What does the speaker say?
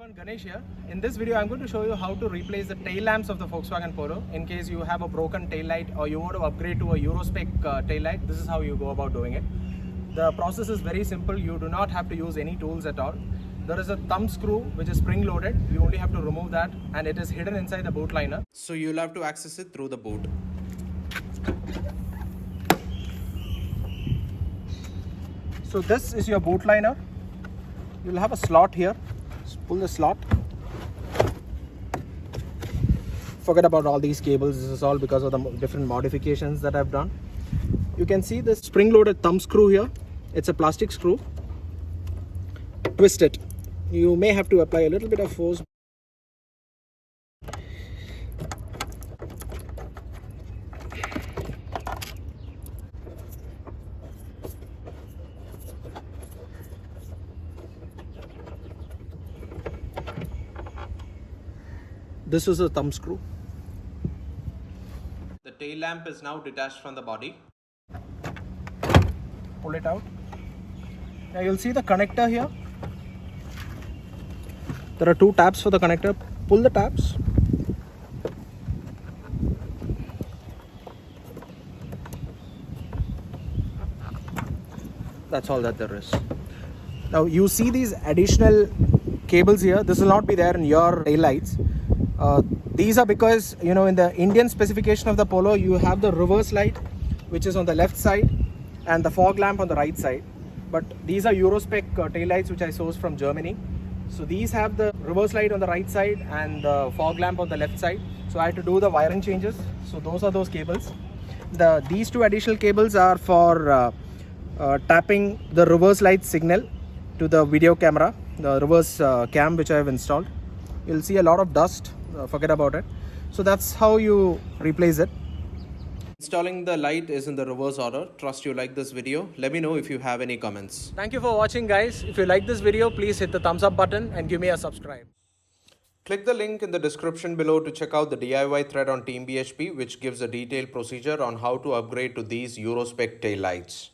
Everyone, Ganesh here. In this video, I'm going to show you how to replace the tail lamps of the Volkswagen Polo in case you have a broken tail light or you want to upgrade to a Eurospec tail light. This is how you go about doing it. The process is very simple. You do not have to use any tools at all. There is a thumb screw which is spring loaded. You only have to remove that and it is hidden inside the boot liner. So you'll have to access it through the boot. So this is your boot liner. You'll have a slot here. Just pull the slot. Forget about all these cables. This is all because of the different modifications that I've done. You can see this spring-loaded thumb screw here. It's a plastic screw. Twist it. You may have to apply a little bit of force. This is a thumb screw. The tail lamp is now detached from the body. Pull it out. Now you'll see the connector here. There are two tabs for the connector. Pull the tabs. That's all that there is. Now you see these additional cables here. This will not be there in your tail lights. These are because, you know, in the Indian specification of the Polo, you have the reverse light, which is on the left side, and the fog lamp on the right side. But these are Eurospec tail lights, which I sourced from Germany. So these have the reverse light on the right side and the fog lamp on the left side. So I had to do the wiring changes. So those are those cables. These two additional cables are for tapping the reverse light signal to the video camera, the reverse cam which I have installed. You'll see a lot of dust. Forget about it. So that's how you replace it. Installing the light is in the reverse order. Trust you like this video. Let me know if you have any comments. Thank you for watching, guys. If you like this video, please hit the thumbs up button and give me a subscribe. Click the link in the description below to check out the DIY thread on Team BHP, which gives a detailed procedure on how to upgrade to these Eurospec tail lights.